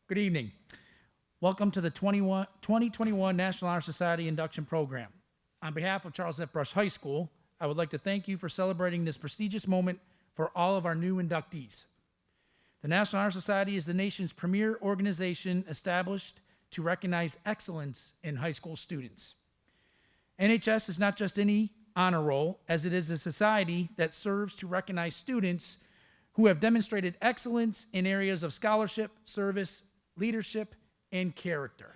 Good evening. Welcome to the 2021 National Honor Society Induction Program. On behalf of Charles F. Brush High School, I would like to thank you for celebrating this prestigious moment for all of our new inductees. The National Honor Society is the nation's premier organization established to recognize excellence in high school students. NHS is not just any honor roll, as it is a society that serves to recognize students who have demonstrated excellence in areas of scholarship, service, leadership, and character.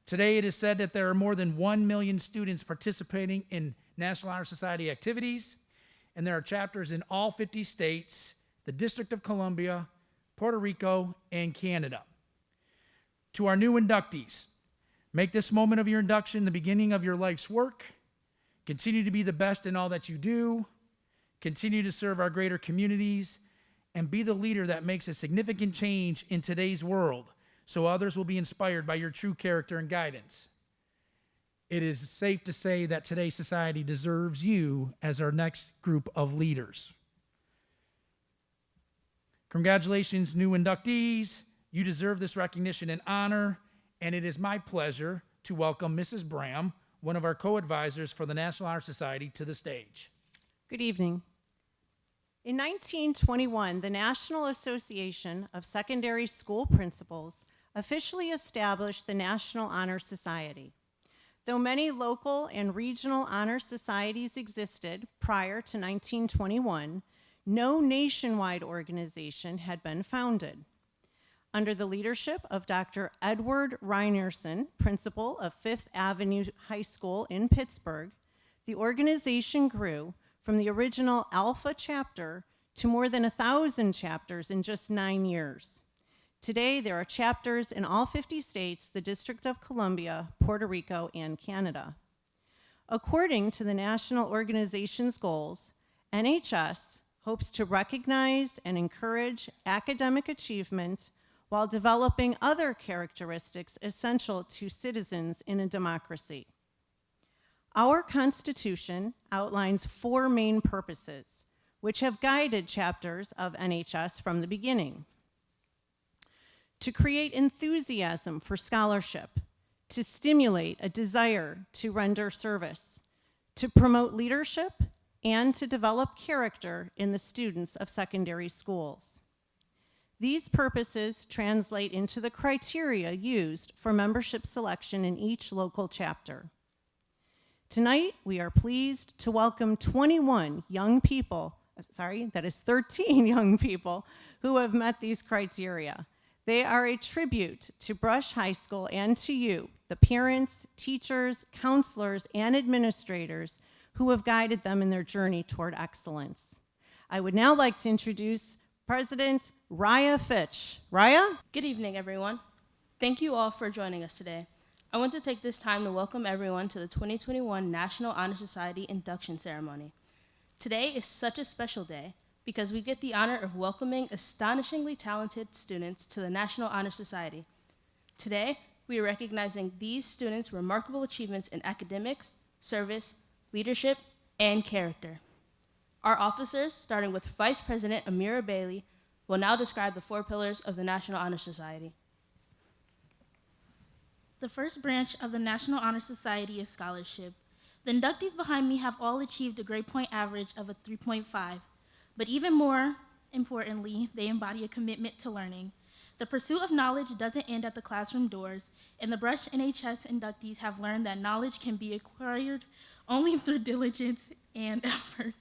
Today, it is said that there are more than 1 million students participating in National Honor Society activities, and there are chapters in all 50 states, the District of Columbia, Puerto Rico, and Canada. To our new inductees, make this moment of your induction the beginning of your life's work. Continue to be the best in all that you do. Continue to serve our greater communities, and be the leader that makes a significant change in today's world so others will be inspired by your true character and guidance. It is safe to say that today's society deserves you as our next group of leaders. Congratulations, new inductees. You deserve this recognition and honor, and it is my pleasure to welcome Mrs. Bram, one of our co-advisors for the National Honor Society, to the stage. Good evening. In 1921, the National Association of Secondary School Principals officially established the National Honor Society. Though many local and regional honor societies existed prior to 1921, no nationwide organization had been founded. Under the leadership of Dr. Edward Reinerson, principal of Fifth Avenue High School in Pittsburgh, the organization grew from the original Alpha chapter to more than 1,000 chapters in just 9 years. Today, there are chapters in all 50 states, the District of Columbia, Puerto Rico, and Canada. According to the national organization's goals, NHS hopes to recognize and encourage academic achievement while developing other characteristics essential to citizens in a democracy. Our Constitution outlines 4 main purposes, which have guided chapters of NHS from the beginning: to create enthusiasm for scholarship, to stimulate a desire to render service, to promote leadership, and to develop character in the students of secondary schools. These purposes translate into the criteria used for membership selection in each local chapter. Tonight, we are pleased to welcome 13 young people who have met these criteria. They are a tribute to Brush High School and to you, the parents, teachers, counselors, and administrators who have guided them in their journey toward excellence. I would now like to introduce President Raya Fitch. Raya? Good evening, everyone. Thank you all for joining us today. I want to take this time to welcome everyone to the 2021 National Honor Society Induction Ceremony. Today is such a special day because we get the honor of welcoming astonishingly talented students to the National Honor Society. Today, we are recognizing these students' remarkable achievements in academics, service, leadership, and character. Our officers, starting with Vice President Amira Bailey, will now describe the 4 pillars of the National Honor Society. The first branch of the National Honor Society is scholarship. The inductees behind me have all achieved a grade point average of a 3.5, but even more importantly, they embody a commitment to learning. The pursuit of knowledge doesn't end at the classroom doors, and the Brush NHS inductees have learned that knowledge can be acquired only through diligence and effort.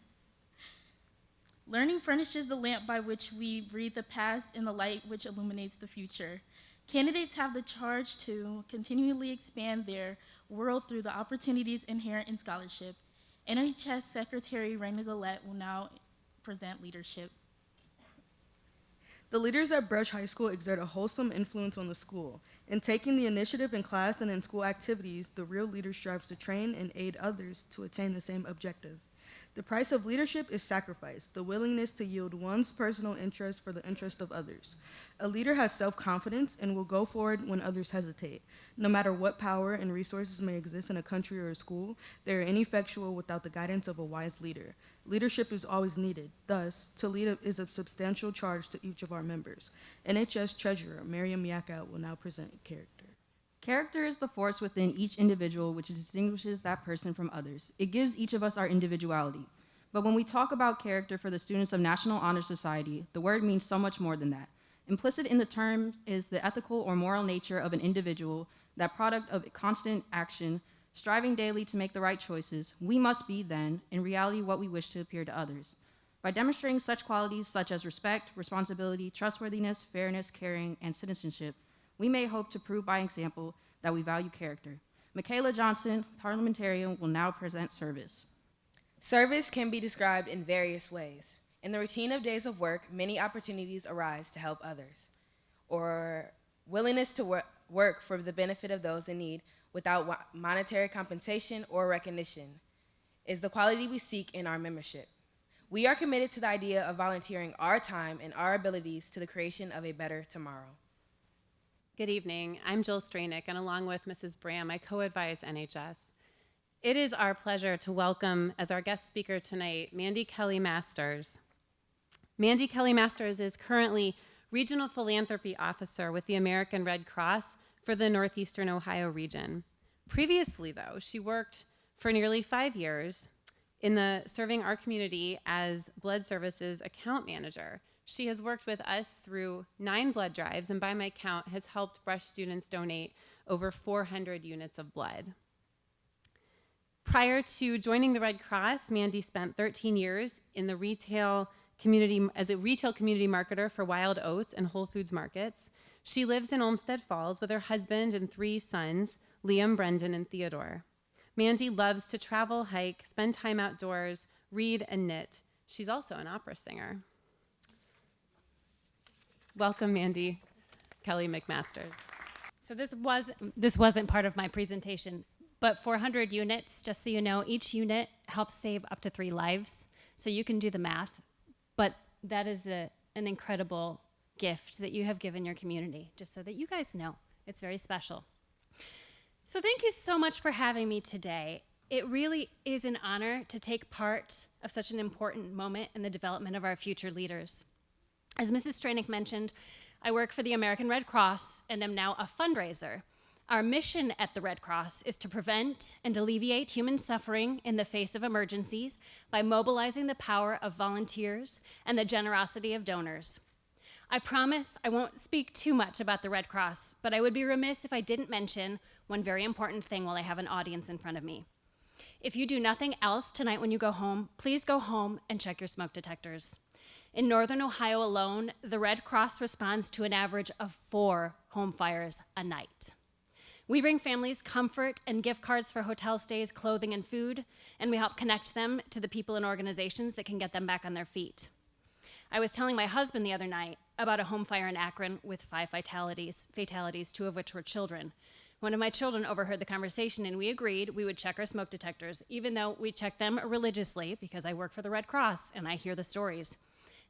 Learning furnishes the lamp by which we read the past and the light which illuminates the future. Candidates have the charge to continually expand their world through the opportunities inherent in scholarship. NHS Secretary Raina Gillette will now present leadership. The leaders at Brush High School exert a wholesome influence on the school. In taking the initiative in class and in school activities, the real leader strives to train and aid others to attain the same objective. The price of leadership is sacrifice, the willingness to yield one's personal interest for the interest of others. A leader has self-confidence and will go forward when others hesitate. No matter what power and resources may exist in a country or a school, they are ineffectual without the guidance of a wise leader. Leadership is always needed. Thus, to lead is a substantial charge to each of our members. NHS Treasurer Miriam Yakout will now present character. Character is the force within each individual which distinguishes that person from others. It gives each of us our individuality. But when we talk about character for the students of National Honor Society, the word means so much more than that. Implicit in the term is the ethical or moral nature of an individual, that product of constant action, striving daily to make the right choices. We must be, then, in reality, what we wish to appear to others. By demonstrating such qualities such as respect, responsibility, trustworthiness, fairness, caring, and citizenship, we may hope to prove by example that we value character. Michaela Johnson, parliamentarian, will now present service. Service can be described in various ways. In the routine of days of work, many opportunities arise to help others, or willingness to work for the benefit of those in need without monetary compensation or recognition is the quality we seek in our membership. We are committed to the idea of volunteering our time and our abilities to the creation of a better tomorrow. Good evening. I'm Jill Stranick, and along with Mrs. Bram, I co-advise NHS. It is our pleasure to welcome, as our guest speaker tonight, Mandy Kelly Masters. Mandy Kelly Masters is currently Regional Philanthropy Officer with the American Red Cross for the Northeastern Ohio region. Previously, though, she worked for nearly 5 years serving our community as Blood Services Account Manager. She has worked with us through 9 blood drives, and by my count, has helped Brush students donate over 400 units of blood. Prior to joining the Red Cross, Mandy spent 13 years in the retail community as a retail community marketer for Wild Oats and Whole Foods markets. She lives in Olmsted Falls with her husband and 3 sons, Liam, Brendan, and Theodore. Mandy loves to travel, hike, spend time outdoors, read, and knit. She's also an opera singer. Welcome, Mandy Kelly McMasters. So this wasn't part of my presentation, but 400 units, just so you know, each unit helps save up to 3 lives. So you can do the math, but that is an incredible gift that you have given your community, just so that you guys know. It's very special. So thank you so much for having me today. It really is an honor to take part of such an important moment in the development of our future leaders. As Mrs. Stranick mentioned, I work for the American Red Cross and am now a fundraiser. Our mission at the Red Cross is to prevent and alleviate human suffering in the face of emergencies by mobilizing the power of volunteers and the generosity of donors. I promise I won't speak too much about the Red Cross, but I would be remiss if I didn't mention one very important thing while I have an audience in front of me. If you do nothing else tonight when you go home, please go home and check your smoke detectors. In Northern Ohio alone, the Red Cross responds to an average of 4 home fires a night. We bring families comfort and gift cards for hotel stays, clothing, and food, and we help connect them to the people and organizations that can get them back on their feet. I was telling my husband the other night about a home fire in Akron with 5 fatalities, 2 of which were children. One of my children overheard the conversation, and we agreed we would check our smoke detectors, even though we check them religiously because I work for the Red Cross and I hear the stories.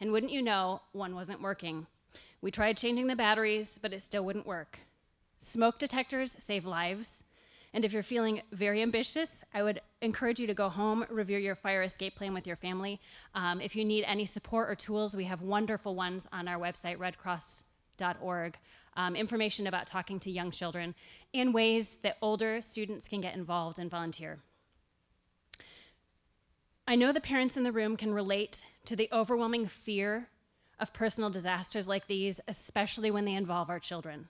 And wouldn't you know, one wasn't working. We tried changing the batteries, but it still wouldn't work. Smoke detectors save lives, and if you're feeling very ambitious, I would encourage you to go home, review your fire escape plan with your family. If you need any support or tools, we have wonderful ones on our website, redcross.org. Information about talking to young children and ways that older students can get involved and volunteer. I know the parents in the room can relate to the overwhelming fear of personal disasters like these, especially when they involve our children.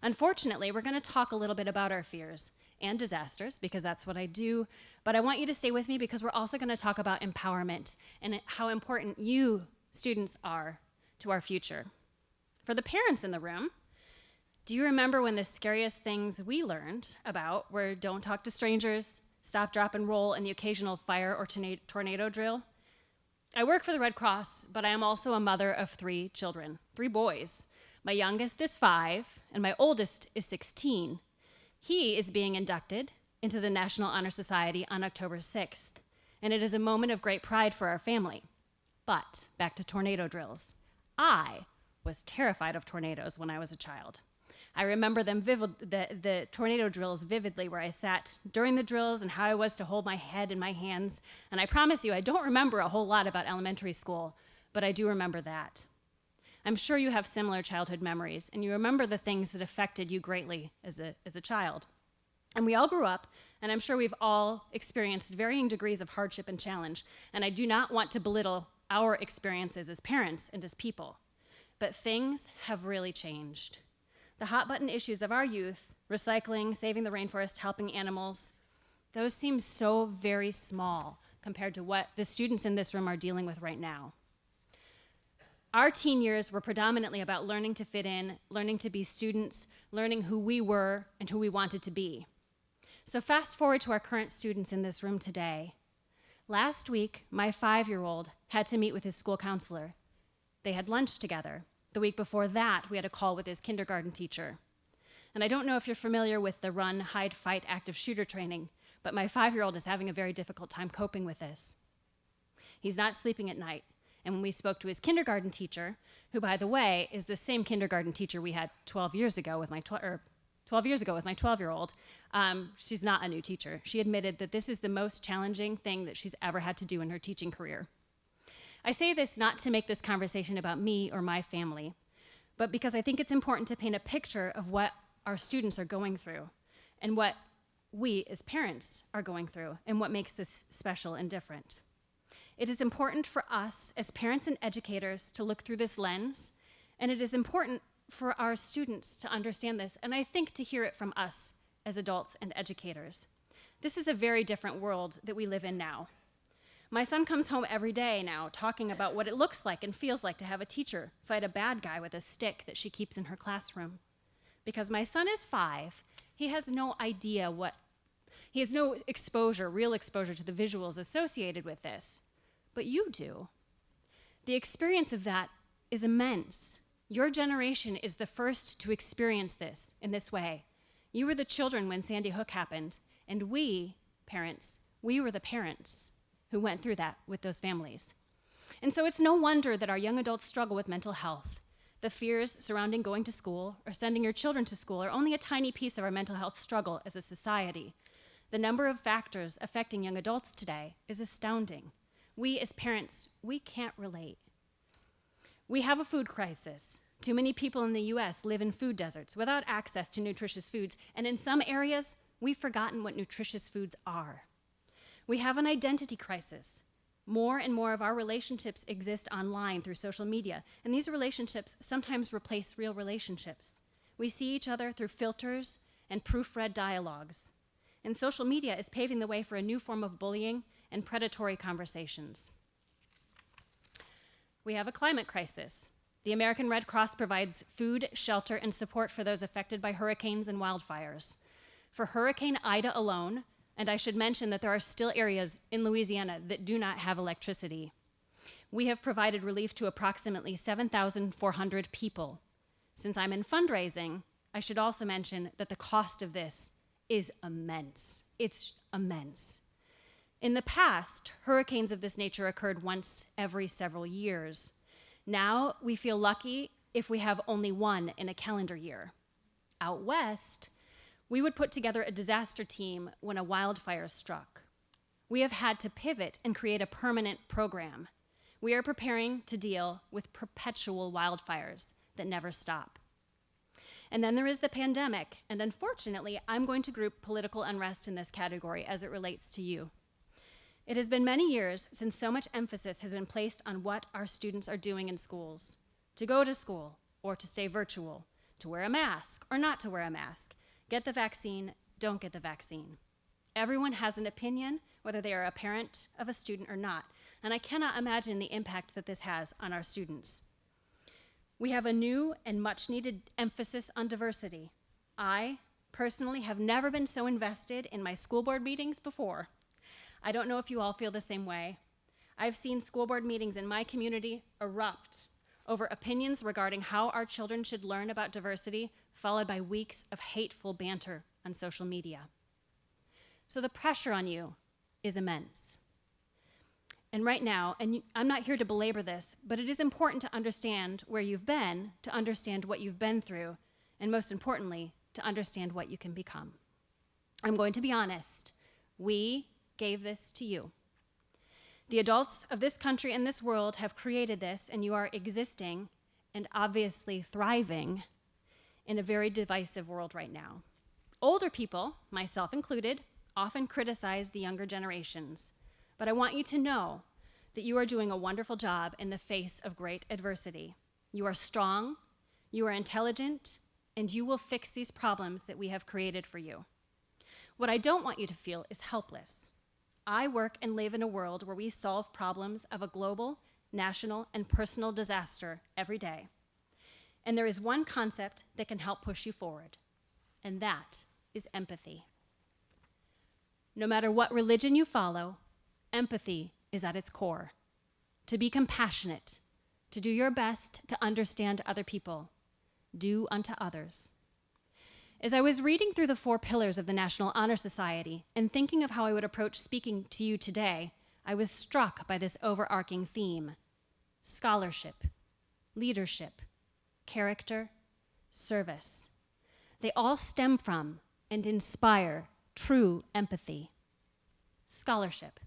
Unfortunately, we're going to talk a little bit about our fears and disasters because that's what I do, but I want you to stay with me because we're also going to talk about empowerment and how important you students are to our future. For the parents in the room, do you remember when the scariest things we learned about were don't talk to strangers, stop, drop, and roll, and the occasional fire or tornado drill? I work for the Red Cross, but I am also a mother of 3 children, 3 boys. My youngest is 5, and my oldest is 16. He is being inducted into the National Honor Society on October 6th. and it is a moment of great pride for our family. But back to tornado drills. I was terrified of tornadoes when I was a child. I remember the tornado drills vividly, where I sat during the drills and how I was to hold my head in my hands. And I promise you, I don't remember a whole lot about elementary school, but I do remember that. I'm sure you have similar childhood memories, and you remember the things that affected you greatly as a child. And we all grew up, and I'm sure we've all experienced varying degrees of hardship and challenge, and I do not want to belittle our experiences as parents and as people. But things have really changed. The hot button issues of our youth, recycling, saving the rainforest, helping animals, those seem so very small compared to what the students in this room are dealing with right now. Our teen years were predominantly about learning to fit in, learning to be students, learning who we were and who we wanted to be. So fast forward to our current students in this room today. Last week, my 5-year-old had to meet with his school counselor. They had lunch together. The week before that, we had a call with his kindergarten teacher. And I don't know if you're familiar with the run, hide, fight active shooter training, but my 5-year-old is having a very difficult time coping with this. He's not sleeping at night. And when we spoke to his kindergarten teacher, who, by the way, is the same kindergarten teacher we had 12 years ago with my 12-year-old, she's not a new teacher. She admitted that this is the most challenging thing that she's ever had to do in her teaching career. I say this not to make this conversation about me or my family, but because I think it's important to paint a picture of what our students are going through and what we as parents are going through and what makes this special and different. It is important for us as parents and educators to look through this lens, and it is important for our students to understand this, and I think to hear it from us as adults and educators. This is a very different world that we live in now. My son comes home every day now talking about what it looks like and feels like to have a teacher fight a bad guy with a stick that she keeps in her classroom. Because my son is 5, he has no idea he has no real exposure to the visuals associated with this. But you do. The experience of that is immense. Your generation is the first to experience this in this way. You were the children when Sandy Hook happened, and we, parents, we were the parents who went through that with those families. And so it's no wonder that our young adults struggle with mental health. The fears surrounding going to school or sending your children to school are only a tiny piece of our mental health struggle as a society. The number of factors affecting young adults today is astounding. We as parents, we can't relate. We have a food crisis. Too many people in the US live in food deserts without access to nutritious foods, and in some areas, we've forgotten what nutritious foods are. We have an identity crisis. More and more of our relationships exist online through social media, and these relationships sometimes replace real relationships. We see each other through filters and proofread dialogues. And social media is paving the way for a new form of bullying and predatory conversations. We have a climate crisis. The American Red Cross provides food, shelter, and support for those affected by hurricanes and wildfires. For Hurricane Ida alone, and I should mention that there are still areas in Louisiana that do not have electricity, we have provided relief to approximately 7,400 people. Since I'm in fundraising, I should also mention that the cost of this is immense. It's immense. In the past, hurricanes of this nature occurred once every several years. Now we feel lucky if we have only one in a calendar year. Out west, we would put together a disaster team when a wildfire struck. We have had to pivot and create a permanent program. We are preparing to deal with perpetual wildfires that never stop. And then there is the pandemic, and unfortunately, I'm going to group political unrest in this category as it relates to you. It has been many years since so much emphasis has been placed on what our students are doing in schools, to go to school or to stay virtual, to wear a mask or not to wear a mask, get the vaccine, don't get the vaccine. Everyone has an opinion, whether they are a parent of a student or not, and I cannot imagine the impact that this has on our students. We have a new and much needed emphasis on diversity. I personally have never been so invested in my school board meetings before. I don't know if you all feel the same way. I've seen school board meetings in my community erupt over opinions regarding how our children should learn about diversity, followed by weeks of hateful banter on social media. So the pressure on you is immense. And right now, I'm not here to belabor this, but it is important to understand where you've been, to understand what you've been through, and most importantly, to understand what you can become. I'm going to be honest. We gave this to you. The adults of this country and this world have created this, and you are existing and obviously thriving in a very divisive world right now. Older people, myself included, often criticize the younger generations, but I want you to know that you are doing a wonderful job in the face of great adversity. You are strong, you are intelligent, and you will fix these problems that we have created for you. What I don't want you to feel is helpless. I work and live in a world where we solve problems of a global, national, and personal disaster every day. And there is one concept that can help push you forward, and that is empathy. No matter what religion you follow, empathy is at its core. To be compassionate, to do your best to understand other people, do unto others. As I was reading through the 4 pillars of the National Honor Society and thinking of how I would approach speaking to you today, I was struck by this overarching theme: scholarship, leadership, character, service. They all stem from and inspire true empathy. Scholarship.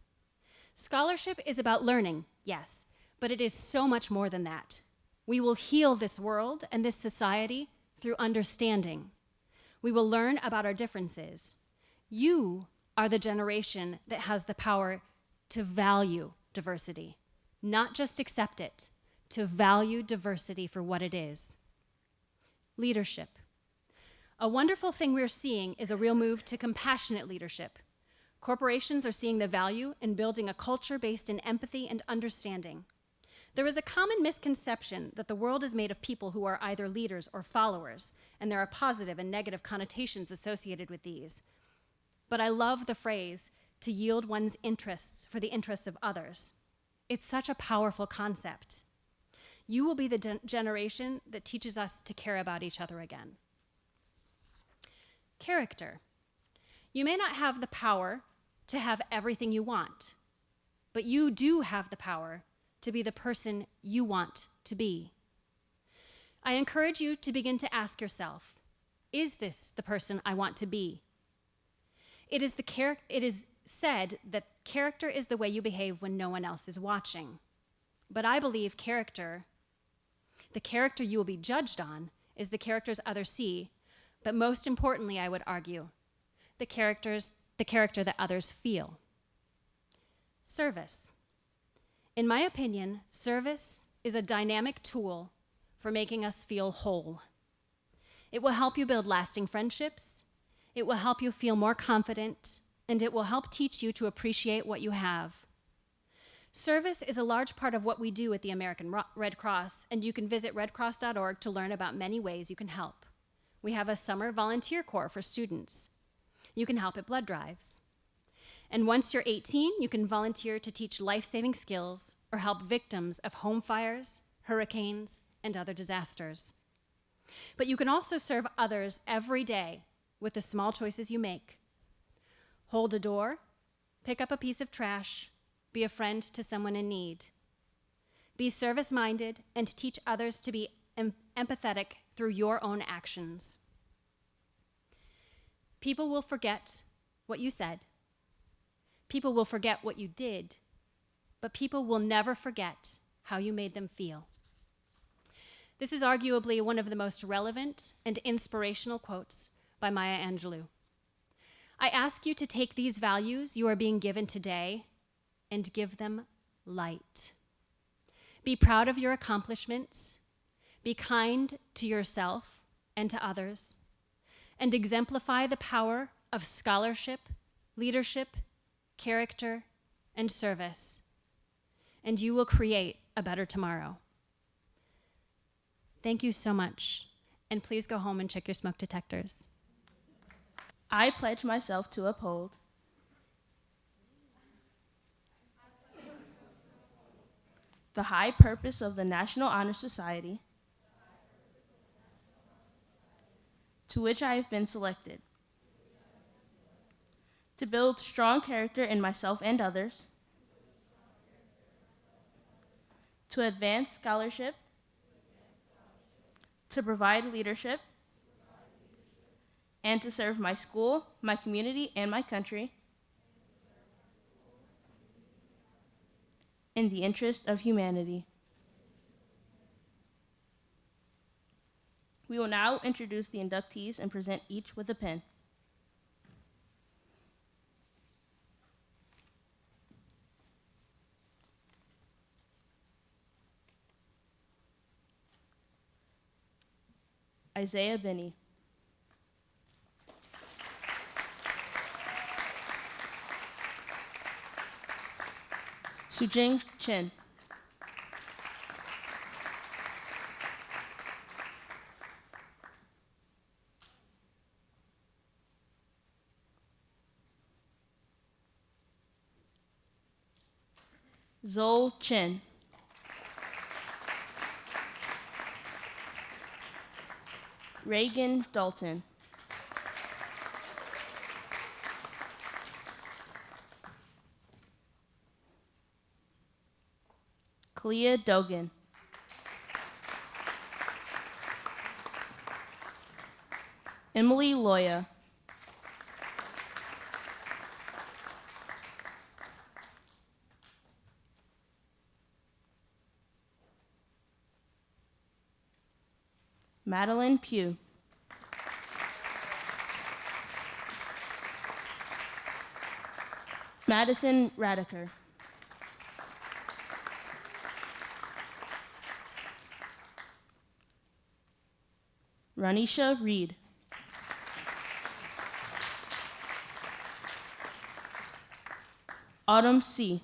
Scholarship is about learning, yes, but it is so much more than that. We will heal this world and this society through understanding. We will learn about our differences. You are the generation that has the power to value diversity, not just accept it, to value diversity for what it is. Leadership. A wonderful thing we're seeing is a real move to compassionate leadership. Corporations are seeing the value in building a culture based in empathy and understanding. There is a common misconception that the world is made of people who are either leaders or followers, and there are positive and negative connotations associated with these. But I love the phrase, to yield one's interests for the interests of others. It's such a powerful concept. You will be the generation that teaches us to care about each other again. Character. You may not have the power to have everything you want, but you do have the power to be the person you want to be. I encourage you to begin to ask yourself, is this the person I want to be? It is said that character is the way you behave when no one else is watching. But I believe the character you will be judged on, is the characters others see, but most importantly, I would argue, the character that others feel. Service. In my opinion, service is a dynamic tool for making us feel whole. It will help you build lasting friendships, it will help you feel more confident, and it will help teach you to appreciate what you have. Service is a large part of what we do at the American Red Cross, and you can visit redcross.org to learn about many ways you can help. We have a summer volunteer corps for students. You can help at blood drives. And once you're 18, you can volunteer to teach life-saving skills or help victims of home fires, hurricanes, and other disasters. But you can also serve others every day with the small choices you make. Hold a door, pick up a piece of trash, be a friend to someone in need. Be service-minded and teach others to be empathetic through your own actions. People will forget what you said. People will forget what you did, but people will never forget how you made them feel. This is arguably one of the most relevant and inspirational quotes by Maya Angelou. I ask you to take these values you are being given today and give them light. Be proud of your accomplishments, be kind to yourself and to others, and exemplify the power of scholarship, leadership, character, and service, and you will create a better tomorrow. Thank you so much, and please go home and check your smoke detectors. I pledge myself to uphold the high purpose of the National Honor Society, to which I have been selected, to build strong character in myself and others, to advance scholarship, to provide leadership, and to serve my school, my community, and my country in the interest of humanity. We will now introduce the inductees and present each with a pin. Isaiah Binney. Sujing Chen. Zol Chen. Reagan Dalton. Kalia Dogan. Emily Loya. Madeline Pugh. Madison Radiker. Ranisha Reed. Autumn C.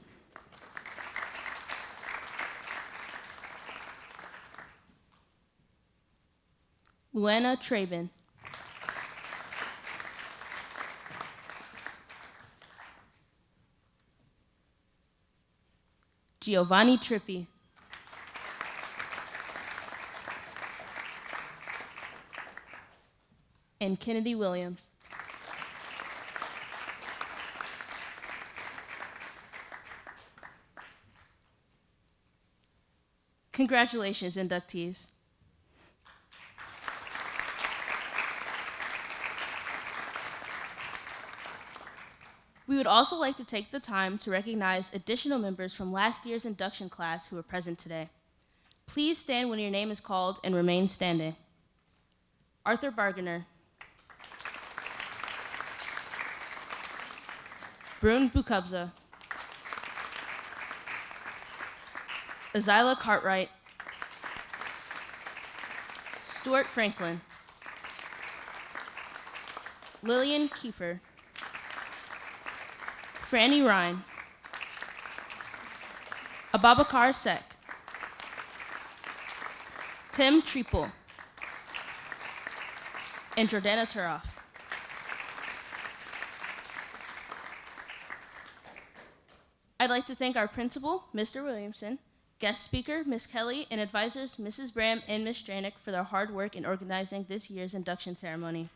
Luana Traben. Giovanni Trippi. And Kennedy Williams. Congratulations, inductees. We would also like to take the time to recognize additional members from last year's induction class who are present today. Please stand when your name is called and remain standing. Arthur Barganer. Brune Bukubza. Azila Cartwright. Stuart Franklin. Lillian Keeper. Franny Ryan. Ababakar Sek. Tim Treeple. And Jordana Turoff. I'd like to thank our principal, Mr. Williamson, guest speaker, Ms. Kelly, and advisors, Mrs. Bram and Ms. Stranick, for their hard work in organizing this year's induction ceremony.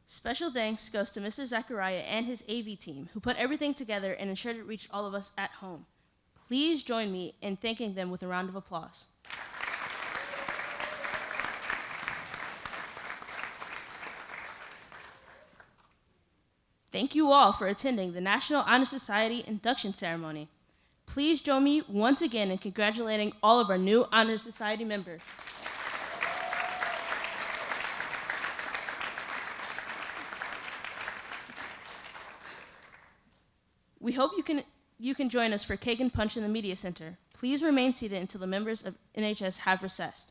Special thanks goes to Mr. Zachariah and his AV team, who put everything together and ensured it reached all of us at home. Please join me in thanking them with a round of applause. Thank you all for attending the National Honor Society induction ceremony. Please join me once again in congratulating all of our new Honor Society members. We hope you can join us for Cake and Punch in the Media Center. Please remain seated until the members of NHS have recessed.